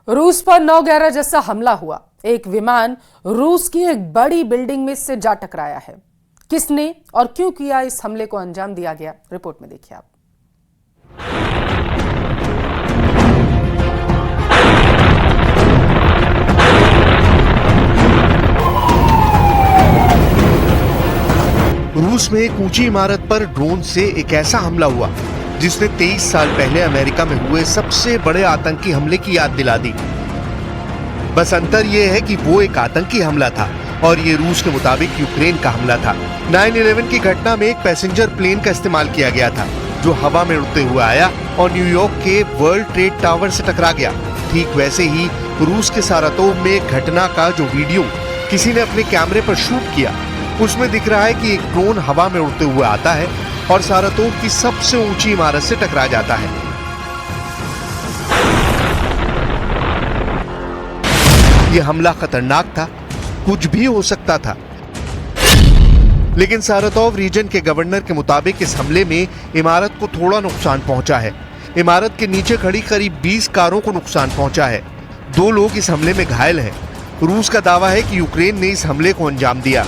रूस पर 9/11 जैसा हमला हुआ। एक विमान रूस की एक बड़ी बिल्डिंग में से जा टकराया है। किसने और क्यों किया इस हमले को अंजाम दिया गया, रिपोर्ट में देखिए आप। रूस में एक ऊंची इमारत पर ड्रोन से एक ऐसा हमला हुआ जिसने 23 साल पहले अमेरिका में हुए सबसे बड़े आतंकी हमले की याद दिला दी। बस अंतर यह है कि वो एक आतंकी हमला था और ये रूस के मुताबिक यूक्रेन का हमला था। 9/11 की घटना में एक पैसेंजर प्लेन का इस्तेमाल किया गया था जो हवा में उड़ते हुए आया और न्यूयॉर्क के वर्ल्ड ट्रेड टावर से टकरा गया। ठीक वैसे ही रूस के सारातोव में घटना का जो वीडियो किसी ने अपने कैमरे पर शूट किया, उसमें दिख रहा है कि एक ड्रोन हवा में उड़ते हुए आता है और सारातोव की सबसे ऊंची इमारत से टकरा जाता है। यह हमला खतरनाक था, कुछ भी हो सकता था। लेकिन सारातोव रीजन के गवर्नर के मुताबिक इस हमले में इमारत को थोड़ा नुकसान पहुंचा है। इमारत के नीचे खड़ी करीब 20 कारों को नुकसान पहुंचा है। 2 लोग इस हमले में घायल हैं। रूस का दावा है कि यूक्रेन ने इस हमले को अंजाम दिया।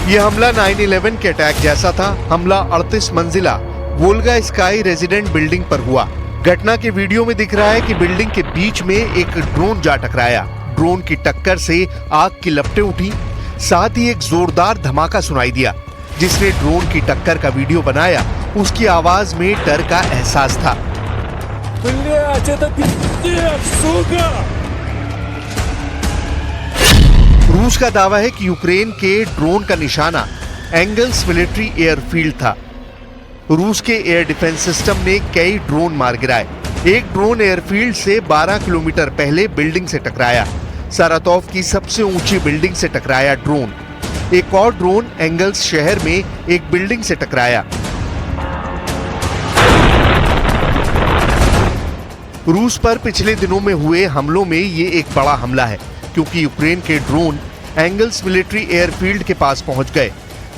यह हमला 9/11 के अटैक जैसा था। हमला 38 मंजिला वोल्गा स्काई रेजिडेंट बिल्डिंग पर हुआ। घटना के वीडियो में दिख रहा है कि बिल्डिंग के बीच में एक ड्रोन जा टकराया। ड्रोन की टक्कर से आग की लपटें उठी, साथ ही एक जोरदार धमाका सुनाई दिया। जिसने ड्रोन की टक्कर का वीडियो बनाया, उसकी आवाज में डर का एहसास था। रूस का दावा है कि यूक्रेन के ड्रोन का निशाना एंगल्स मिलिट्री एयरफील्ड था। रूस के एयर डिफेंस सिस्टम ने कई ड्रोन मार गिराए। एक ड्रोन एयरफील्ड से 12 किलोमीटर पहले बिल्डिंग से टकराया। सारातोव की सबसे ऊंची बिल्डिंग से टकराया ड्रोन। एक और ड्रोन एंगल्स शहर में एक बिल्डिंग से टकराया। रूस पर पिछले दिनों में हुए हमलों में ये एक बड़ा हमला है, क्योंकि यूक्रेन के ड्रोन एंगल्स मिलिट्री एयरफील्ड के पास पहुंच गए,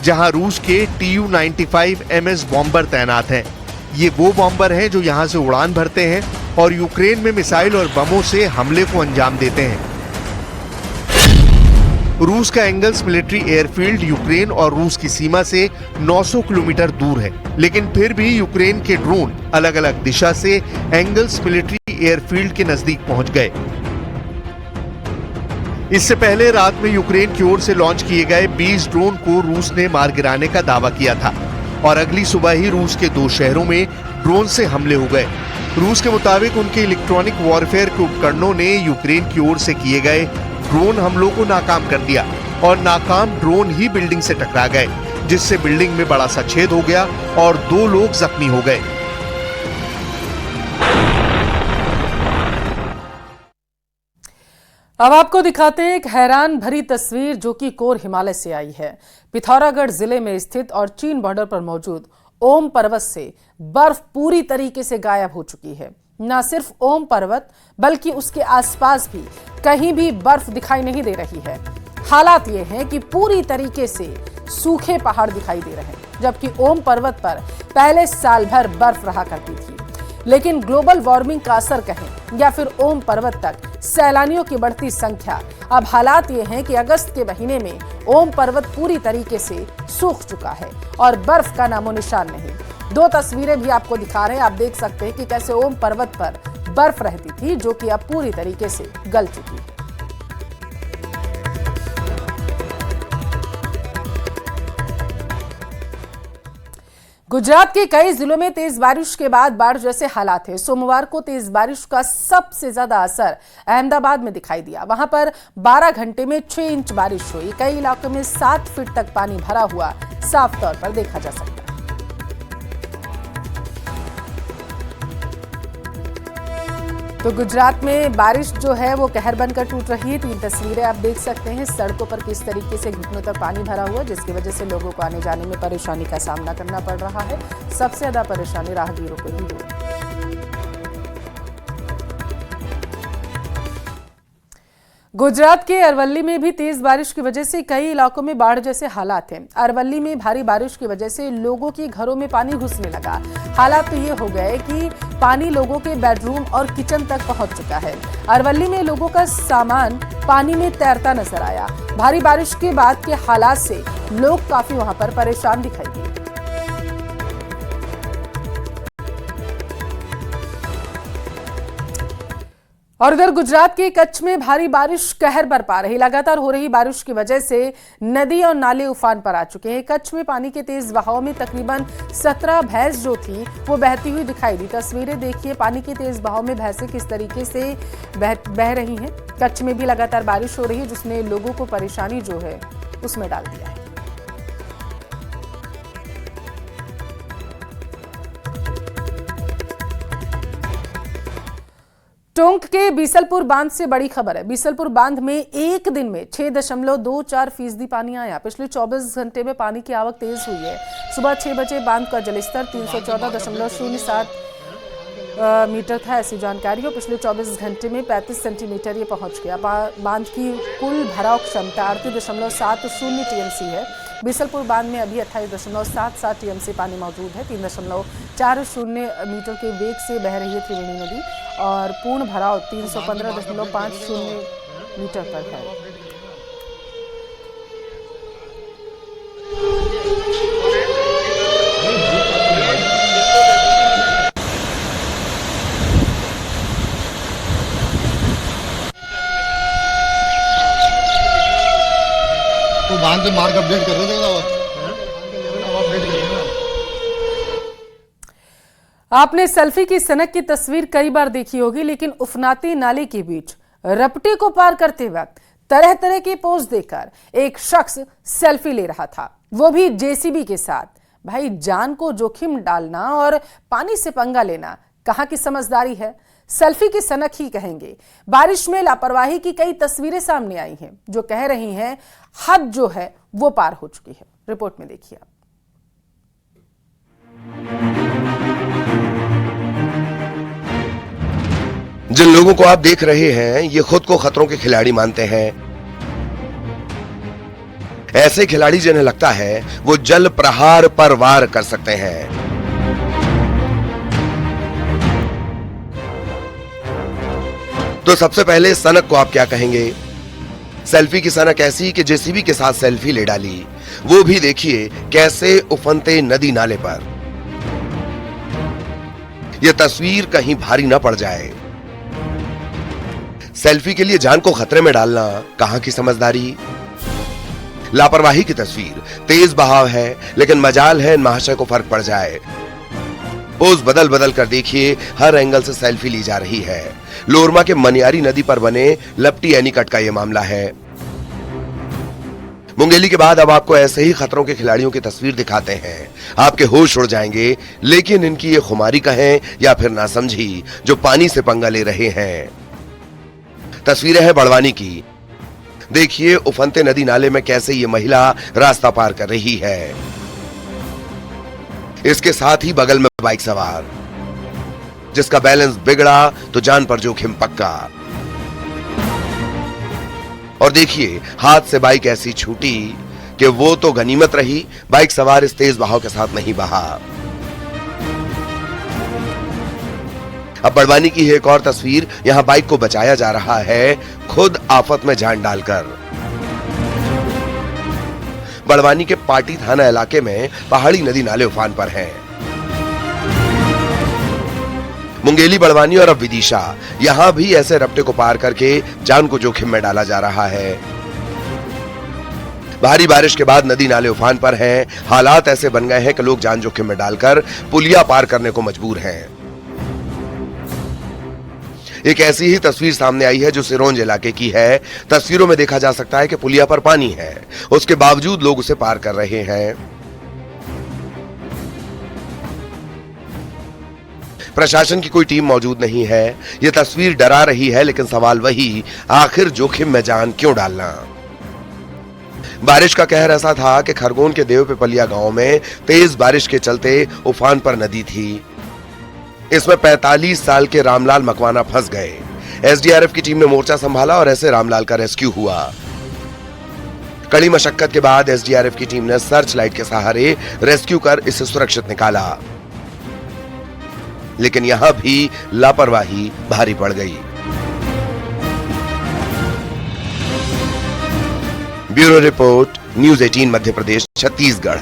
जहां रूस के Tu-95 MS बॉम्बर तैनात हैं। ये वो बॉम्बर हैं जो यहां से उड़ान भरते हैं और यूक्रेन में मिसाइल और बमों से हमले को अंजाम देते हैं। रूस का एंगल्स मिलिट्री एयरफील्ड यूक्रेन और रूस की सीमा से 900 किलोमीटर दूर है, लेकिन फिर भी यूक्रेन के ड्रोन अलग अलग दिशा से एंगल्स मिलिट्री एयरफील्ड के नजदीक पहुंच गए। इससे पहले रात में यूक्रेन की ओर से लॉन्च किए गए 20 ड्रोन को रूस ने मार गिराने का दावा किया था और अगली सुबह ही रूस के 2 शहरों में ड्रोन से हमले हो गए। रूस के मुताबिक उनके इलेक्ट्रॉनिक वॉरफेयर के उपकरणों ने यूक्रेन की ओर से किए गए ड्रोन हमलों को नाकाम कर दिया और नाकाम ड्रोन ही बिल्डिंग से टकरा गए, जिससे बिल्डिंग में बड़ा सा छेद हो गया और 2 लोग जख्मी हो गए। अब आपको दिखाते हैं एक हैरान भरी तस्वीर जो कि कोर हिमालय से आई है। पिथौरागढ़ जिले में स्थित और चीन बॉर्डर पर मौजूद ओम पर्वत से बर्फ पूरी तरीके से गायब हो चुकी है। न सिर्फ ओम पर्वत बल्कि उसके आसपास भी कहीं भी बर्फ दिखाई नहीं दे रही है। हालात ये हैं कि पूरी तरीके से सूखे पहाड़ दिखाई दे रहे हैं, जबकि ओम पर्वत पर पहले साल भर बर्फ रहा करती थी। लेकिन ग्लोबल वार्मिंग का असर कहें या फिर ओम पर्वत तक सैलानियों की बढ़ती संख्या, अब हालात ये हैं कि अगस्त के महीने में ओम पर्वत पूरी तरीके से सूख चुका है और बर्फ का नामो निशान नहीं। 2 तस्वीरें भी आपको दिखा रहे हैं। आप देख सकते हैं कि कैसे ओम पर्वत पर बर्फ रहती थी, जो कि अब पूरी तरीके से गल चुकी है। गुजरात के कई जिलों में तेज बारिश के बाद बाढ़ जैसे हालात हैं। सोमवार को तेज बारिश का सबसे ज्यादा असर अहमदाबाद में दिखाई दिया। वहां पर 12 घंटे में 6 इंच बारिश हुई। कई इलाकों में 7 फीट तक पानी भरा हुआ साफ तौर पर देखा जा सकता है। तो गुजरात में बारिश जो है वो कहर बनकर टूट रही है। 3 तस्वीरें आप देख सकते हैं। सड़कों पर किस तरीके से घुटनों तक पानी भरा हुआ, जिसकी वजह से लोगों को आने जाने में परेशानी का सामना करना पड़ रहा है। सबसे ज्यादा परेशानी राहगीरों को ही हो रही है। गुजरात के अरवल्ली में भी तेज बारिश की वजह से कई इलाकों में बाढ़ जैसे हालात हैं। अरवल्ली में भारी बारिश की वजह से लोगों के घरों में पानी घुसने लगा। हालात तो ये हो गए कि पानी लोगों के बेडरूम और किचन तक पहुंच चुका है। अरवल्ली में लोगों का सामान पानी में तैरता नजर आया। भारी बारिश के बाद के हालात से लोग काफी वहां पर परेशान दिखाई दिए। और उधर गुजरात के कच्छ में भारी बारिश कहर बरपा रही। लगातार हो रही बारिश की वजह से नदी और नाले उफान पर आ चुके हैं। कच्छ में पानी के तेज बहाव में तकरीबन 17 भैंस जो थी वो बहती हुई दिखाई दी। तस्वीरें देखिए, पानी के तेज बहाव में भैंसें किस तरीके से बह रही हैं। कच्छ में भी लगातार बारिश हो रही है, जिसने लोगों को परेशानी जो है उसमें डाल दिया है। टोंक के बीसलपुर बांध से बड़ी खबर है। बीसलपुर बांध में एक दिन में 6.24% पानी आया। पिछले 24 घंटे में पानी की आवक तेज हुई है। सुबह 6 बजे बांध का जलस्तर 314.07 मीटर था, ऐसी जानकारी हो। पिछले 24 घंटे में 35 सेंटीमीटर ये पहुंच गया। बांध की कुल भराव क्षमता 38.70 टीएमसी है। बीसलपुर बांध में अभी 28.77 टीएमसी पानी मौजूद है। 3.40 मीटर के वेग से बह रही है त्रिवेणी नदी और पूर्ण भराव 315.50 मीटर पर है। तो बांध पे मार्ग अपडेट कर रहे थे आपने सेल्फी की सनक की तस्वीर कई बार देखी होगी, लेकिन उफनाती नाले के बीच रपटे को पार करते वक्त तरह तरह के पोज देकर एक शख्स सेल्फी ले रहा था, वो भी जेसीबी के साथ। भाई, जान को जोखिम डालना और पानी से पंगा लेना कहां की समझदारी है? सेल्फी की सनक ही कहेंगे। बारिश में लापरवाही की कई तस्वीरें सामने आई हैं जो कह रही हैं हद जो है वो पार हो चुकी है। रिपोर्ट में देखिए आप। जिन लोगों को आप देख रहे हैं ये खुद को खतरों के खिलाड़ी मानते हैं। ऐसे खिलाड़ी जिन्हें लगता है वो जल प्रहार पर वार कर सकते हैं। तो सबसे पहले सनक को आप क्या कहेंगे? सेल्फी की सनक ऐसी कि जेसीबी के साथ सेल्फी ले डाली, वो भी देखिए कैसे उफनते नदी नाले पर। यह तस्वीर कहीं भारी ना पड़ जाए। सेल्फी के लिए जान को खतरे में डालना कहां की समझदारी? लापरवाही की तस्वीर। तेज बहाव है, लेकिन मजाल है इन महाशय को फर्क पड़ जाए। पोज बदल बदल कर देखिए, हर एंगल से सेल्फी ली जा रही है। लोरमा के मनियारी नदी पर बने लपटी एनीकट का यह मामला है। मुंगेली के बाद अब आपको ऐसे ही खतरों के खिलाड़ियों की तस्वीर दिखाते हैं। आपके होश उड़ जाएंगे, लेकिन इनकी ये खुमारी कहें या फिर नासमझी जो पानी से पंगा ले रहे हैं। तस्वीरें हैं बड़वानी की। देखिए उफनते नदी नाले में कैसे ये महिला रास्ता पार कर रही है। इसके साथ ही बगल में बाइक सवार, जिसका बैलेंस बिगड़ा तो जान पर जोखिम पक्का। और देखिए हाथ से बाइक ऐसी छूटी कि वो तो गनीमत रही, बाइक सवार इस तेज बहाव के साथ नहीं बहा। अब बड़वानी की एक और तस्वीर। यहां बाइक को बचाया जा रहा है, खुद आफत में जान डालकर। बड़वानी के पाटी थाना इलाके में पहाड़ी नदी नाले उफान पर हैं। मुंगेली, बड़वानी और अब विदिशा, यहां भी ऐसे रपटे को पार करके जान को जोखिम में डाला जा रहा है। भारी बारिश के बाद नदी नाले उफान पर हैं। हालात ऐसे बन गए हैं कि लोग जान जोखिम में डालकर पुलिया पार करने को मजबूर हैं। एक ऐसी ही तस्वीर सामने आई है जो सिरोंज इलाके की है। तस्वीरों में देखा जा सकता है कि पुलिया पर पानी है, उसके बावजूद लोग उसे पार कर रहे हैं। प्रशासन की कोई टीम मौजूद नहीं है। यह तस्वीर डरा रही है, लेकिन सवाल वही, आखिर जोखिम में जान क्यों डालना? बारिश का कहर ऐसा था कि खरगोन के देवपिपलिया गांव में तेज बारिश के चलते उफान पर नदी थी। इसमें 45 साल के रामलाल मकवाना फंस गए। एसडीआरएफ की टीम ने मोर्चा संभाला और ऐसे रामलाल का रेस्क्यू हुआ। कड़ी मशक्कत के बाद एसडीआरएफ की टीम ने सर्च लाइट के सहारे रेस्क्यू कर इसे सुरक्षित निकाला, लेकिन यहां भी लापरवाही भारी पड़ गई। Bureau report, news 18 Madhya Pradesh, Chhattisgarh.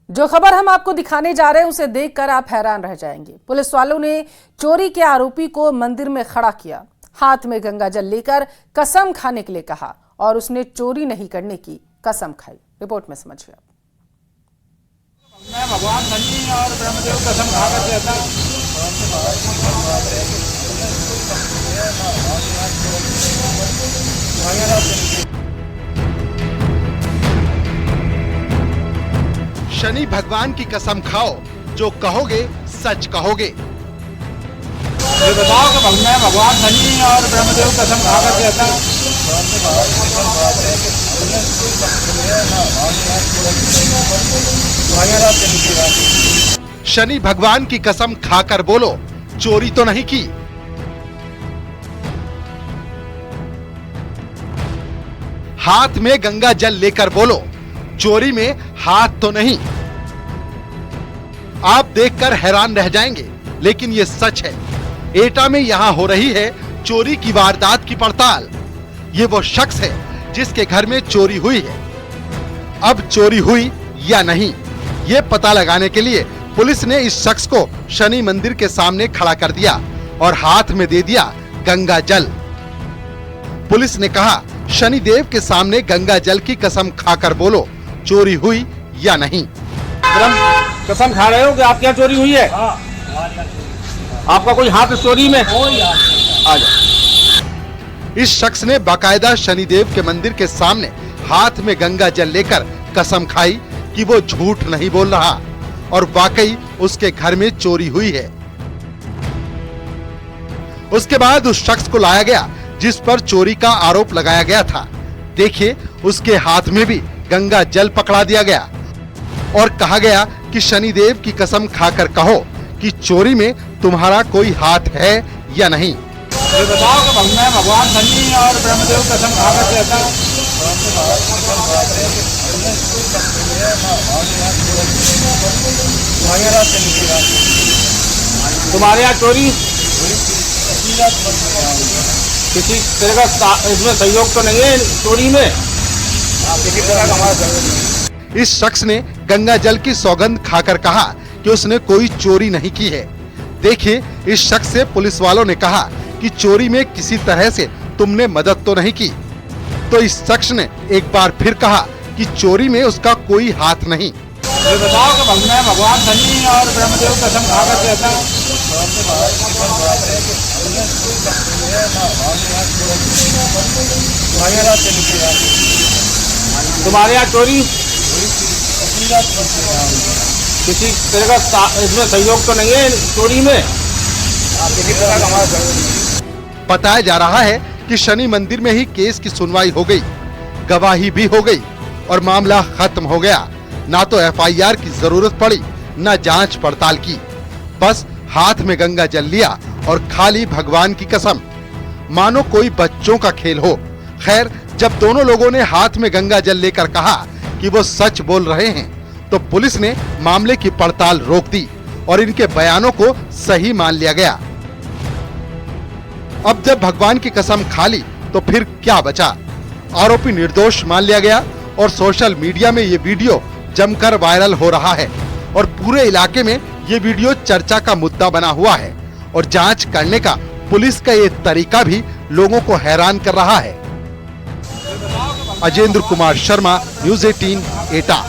जो खबर हम आपको दिखाने जा रहे हैं उसे देखकर आप हैरान रह जाएंगे। पुलिस वालों ने चोरी के आरोपी को मंदिर में खड़ा किया, हाथ में गंगा जल लेकर कसम खाने के लिए कहा और उसने चोरी नहीं करने की कसम खाई। रिपोर्ट में समझिए। मैं भगवान शनि और ब्रह्मदेव कसम खाकर कहता शनि भगवान की कसम खाओ, जो कहोगे सच कहोगे। ये बताओ कि मैं भगवान शनि और ब्रह्मदेव कसम खाकर कहता शनि भगवान की कसम खाकर बोलो, चोरी तो नहीं की। हाथ में गंगा जल लेकर बोलो, चोरी में हाथ तो नहीं। आप देखकर हैरान रह जाएंगे, लेकिन ये सच है। एटा में यहां हो रही है चोरी की वारदात की पड़ताल। ये वो शख्स है जिसके घर में चोरी हुई है। अब चोरी हुई या नहीं, ये पता लगाने के लिए पुलिस ने इस शख्स को शनि मंदिर के सामने खड़ा कर दिया और हाथ में दे दिया गंगा जल। पुलिस ने कहा, शनि देव के सामने गंगा जल की कसम खाकर बोलो, चोरी हुई या नहीं। कसम खा रहे हो कि आपके यहाँ चोरी हुई है? आपका कोई हाथ चोरी में? आ जाओ। इस शख्स ने बाकायदा शनिदेव के मंदिर के सामने हाथ में गंगा जल लेकर कसम खाई कि वो झूठ नहीं बोल रहा और वाकई उसके घर में चोरी हुई है। उसके बाद उस शख्स को लाया गया जिस पर चोरी का आरोप लगाया गया था। देखिए, उसके हाथ में भी गंगा जल पकड़ा दिया गया और कहा गया कि शनिदेव की कसम खाकर कहो कि चोरी में तुम्हारा कोई हाथ है या नहीं। ये बताओ कि मैं भगवान शनि और ब्रह्मदेव कसम खाकर कहता तुम्हारे यहाँ चोरी किसी तरह का इसमें सहयोग तो नहीं है चोरी में? किसी तरह का इस शख्स ने गंगा जल की सौगंध खाकर कहा कि उसने कोई चोरी नहीं की है। देखिए, इस शख्स से पुलिस वालों ने कहा कि चोरी में किसी तरह से तुमने मदद तो नहीं की। तो इस शख्स ने एक बार फिर कहा कि चोरी में उसका कोई हाथ नहीं। ये बताओ कि मैं भगवान शनि और ब्रह्मदेव कसम खाकर कहता तुम्हारे यहाँ चोरी किसी तरह का इसमें सहयोग तो नहीं है चोरी में? किसी तरह का बताया जा रहा है कि शनि मंदिर में ही केस की सुनवाई हो गई, गवाही भी हो गई और मामला खत्म हो गया। ना तो एफआईआर की जरूरत पड़ी, ना जांच पड़ताल की। बस हाथ में गंगा जल लिया और खाली भगवान की कसम, मानो कोई बच्चों का खेल हो। खैर, जब दोनों लोगों ने हाथ में गंगा जल लेकर कहा कि वो सच बोल रहे हैं, तो पुलिस ने मामले की पड़ताल रोक दी और इनके बयानों को सही मान लिया गया। अब जब भगवान की कसम खा ली तो फिर क्या बचा? आरोपी निर्दोष मान लिया गया और सोशल मीडिया में ये वीडियो जमकर वायरल हो रहा है और पूरे इलाके में ये वीडियो चर्चा का मुद्दा बना हुआ है और जांच करने का पुलिस का ये तरीका भी लोगों को हैरान कर रहा है। अजेंद्र कुमार शर्मा, न्यूज़ 18, एटा।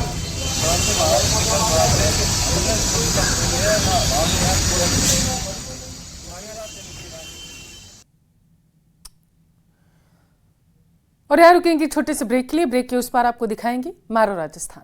और यहाँ रुकेंगे छोटे से ब्रेक के लिए। ब्रेक के उस पार आपको दिखाएंगे मारो राजस्थान।